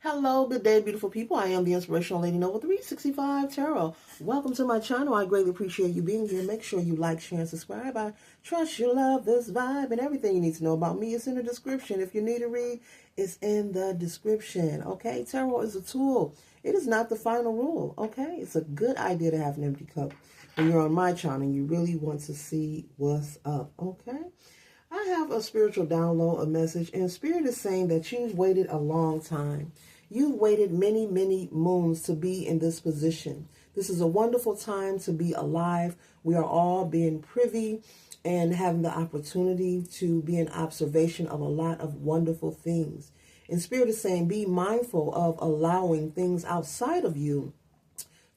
Hello, good day, beautiful people. I am the Inspirational Lady Nova 365 Tarot. Welcome to my channel. I greatly appreciate you being here. Make sure you like, share, and subscribe. I trust you love this vibe, and everything you need to know about me is in the description. If you need to read, it's in the description. Okay, tarot is a tool. It is not the final rule. Okay, it's a good idea to have an empty cup when you're on my channel and you really want to see what's up. Okay. I have a spiritual download, a message, and Spirit is saying that you've waited a long time. You've waited many, many moons to be in this position. This is a wonderful time to be alive. We are all being privy and having the opportunity to be in observation of a lot of wonderful things. And Spirit is saying be mindful of allowing things outside of you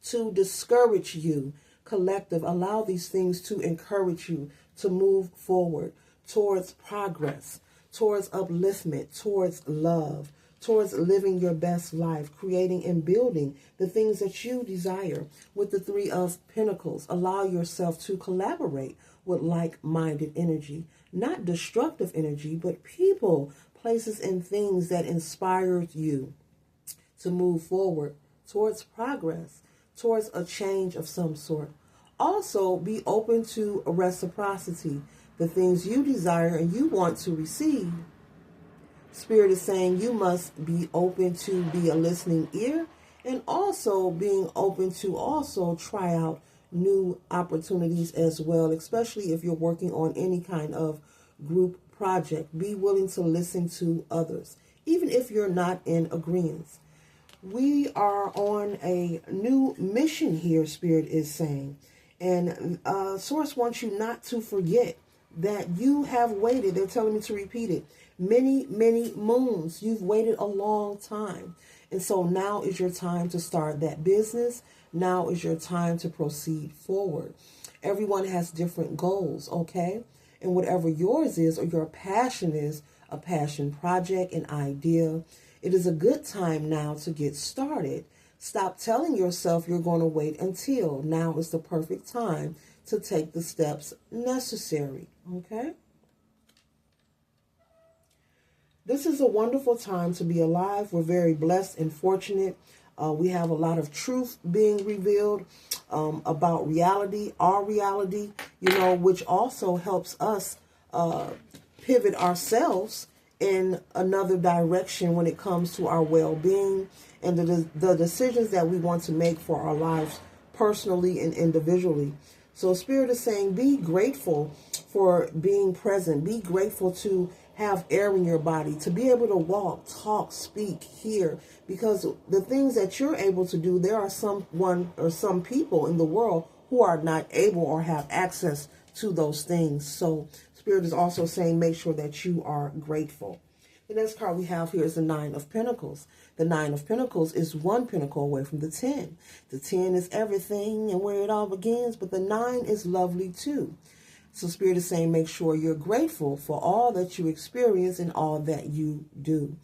to discourage you. Collective, allow these things to encourage you to move forward towards progress, towards upliftment, towards love, towards living your best life, creating and building the things that you desire. With the Three of Pentacles, allow yourself to collaborate with like-minded energy, not destructive energy, but people, places, and things that inspire you to move forward towards progress, towards a change of some sort. Also, be open to reciprocity. The things you desire and you want to receive. Spirit is saying you must be open to be a listening ear and also being open to also try out new opportunities as well, especially if you're working on any kind of group project. Be willing to listen to others, even if you're not in agreement. We are on a new mission here, Spirit is saying. And Source wants you not to forget that you have waited. They're telling me to repeat it. Many, many moons. You've waited a long time. And so now is your time to start that business. Now is your time to proceed forward. Everyone has different goals, okay? And whatever yours is or your passion is, a passion project, an idea, it is a good time now to get started. Stop telling yourself you're going to wait until. Now is the perfect time to take the steps necessary. Okay? This is a wonderful time to be alive. We're very blessed and fortunate. We have a lot of truth being revealed about reality, our reality, which also helps us pivot ourselves in another direction when it comes to our well-being and the decisions that we want to make for our lives personally and individually. So Spirit is saying be grateful for being present. Be grateful to have air in your body, to be able to walk, talk, speak, hear, because the things that you're able to do, there are someone or some people in the world who are not able or have access to those things. So Spirit is also saying make sure that you are grateful. The next card we have here is the Nine of Pentacles. The Nine of Pentacles is one pentacle away from the 10. The 10 is everything and where it all begins, but the 9 is lovely too. So Spirit is saying make sure you're grateful for all that you experience and all that you do.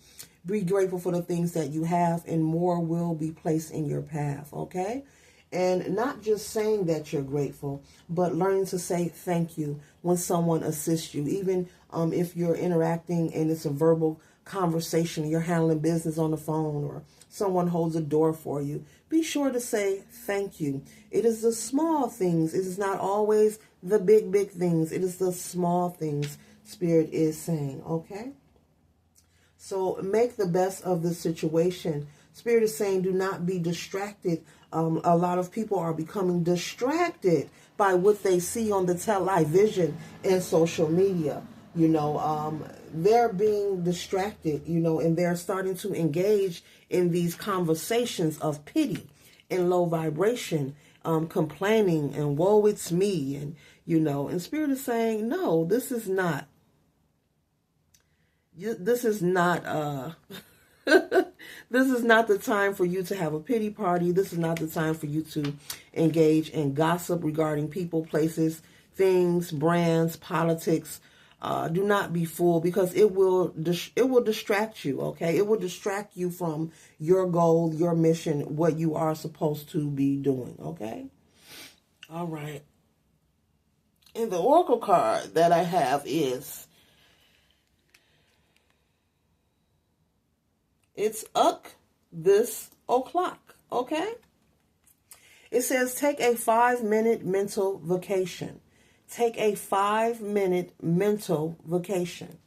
Be grateful for the things that you have, and more will be placed in your path, okay? And not just saying that you're grateful, but learning to say thank you when someone assists you. Even if you're interacting and it's a verbal conversation, you're handling business on the phone or someone holds a door for you, be sure to say thank you. It is the small things. It is not always the big, big things. It is the small things, Spirit is saying, okay? So make the best of the situation. Spirit is saying do not be distracted. A lot of people are becoming distracted by what they see on the television and social media. They're being distracted, and they're starting to engage in these conversations of pity and low vibration, complaining and woe it's me. And Spirit is saying, no, this is not this is not the time for you to have a pity party. This is not the time for you to engage in gossip regarding people, places, things, brands, politics. Do not be fooled, because it will distract you, okay? It will distract you from your goal, your mission, what you are supposed to be doing, okay? All right. And the oracle card that I have is It's Uck this o'clock, okay? It says take a 5-minute mental vacation. Take a 5-minute mental vacation.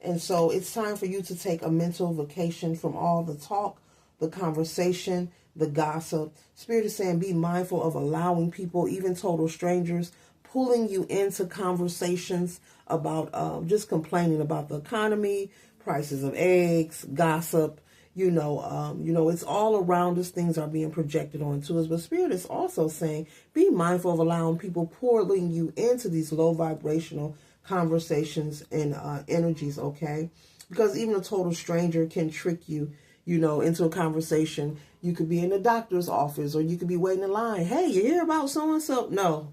And so it's time for you to take a mental vacation from all the talk, the conversation, the gossip. Spirit is saying be mindful of allowing people, even total strangers, pulling you into conversations about just complaining about the economy, prices of eggs, gossip. It's all around us. Things are being projected onto us. But Spirit is also saying be mindful of allowing people pulling you into these low vibrational conversations and energies, okay? Because even a total stranger can trick you, into a conversation. You could be in the doctor's office or you could be waiting in line. Hey, you hear about so-and-so? No,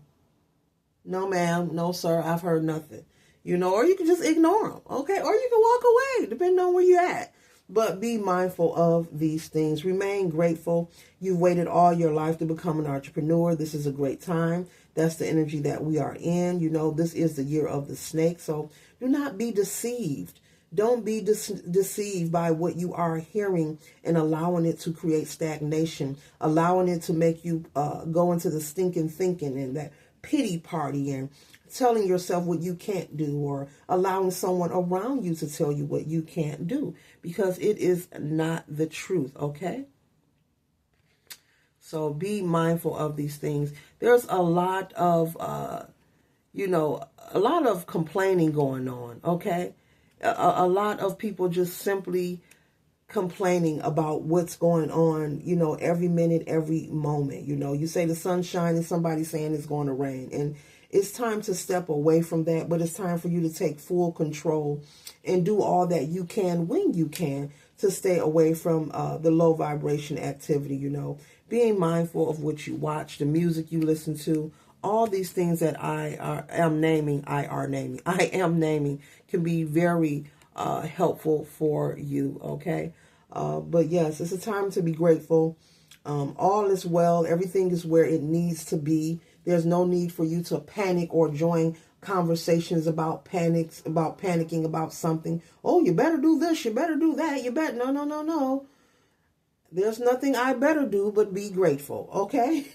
ma'am. No, sir. I've heard nothing. Or you can just ignore them, okay? Or you can walk away, depending on where you're at. But be mindful of these things. Remain grateful. You've waited all your life to become an entrepreneur. This is a great time. That's the energy that we are in. This is the year of the snake. So do not be deceived. Don't be deceived by what you are hearing and allowing it to create stagnation, allowing it to make you go into the stinking thinking and that pity party and telling yourself what you can't do or allowing someone around you to tell you what you can't do, because it is not the truth, okay? So be mindful of these things. There's a lot of, a lot of complaining going on, okay? A lot of people just simply complaining about what's going on, every minute, every moment. You say the sun's shining, somebody's saying it's going to rain. And it's time to step away from that, but it's time for you to take full control and do all that you can when you can to stay away from the low vibration activity, being mindful of what you watch, the music you listen to, all these things that I am naming can be very helpful for you, okay? But yes, it's a time to be grateful. All is well. Everything is where it needs to be. There's no need for you to panic or join conversations about panicking about something. Oh, you better do this. You better do that. You better. No. There's nothing I better do but be grateful. Okay.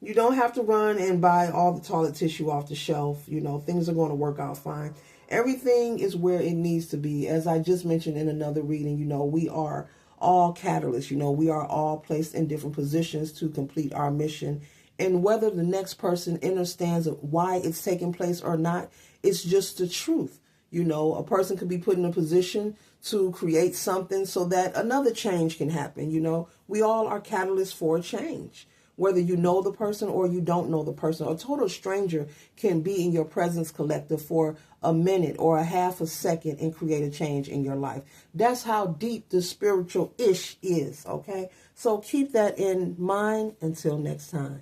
You don't have to run and buy all the toilet tissue off the shelf. Things are going to work out fine. Everything is where it needs to be. As I just mentioned in another reading, we are all catalysts. We are all placed in different positions to complete our mission. And whether the next person understands why it's taking place or not, it's just the truth. A person could be put in a position to create something so that another change can happen. We all are catalysts for a change. Whether you know the person or you don't know the person, a total stranger can be in your presence collective for a minute or a half a second and create a change in your life. That's how deep the spiritual ish is, okay? So keep that in mind until next time.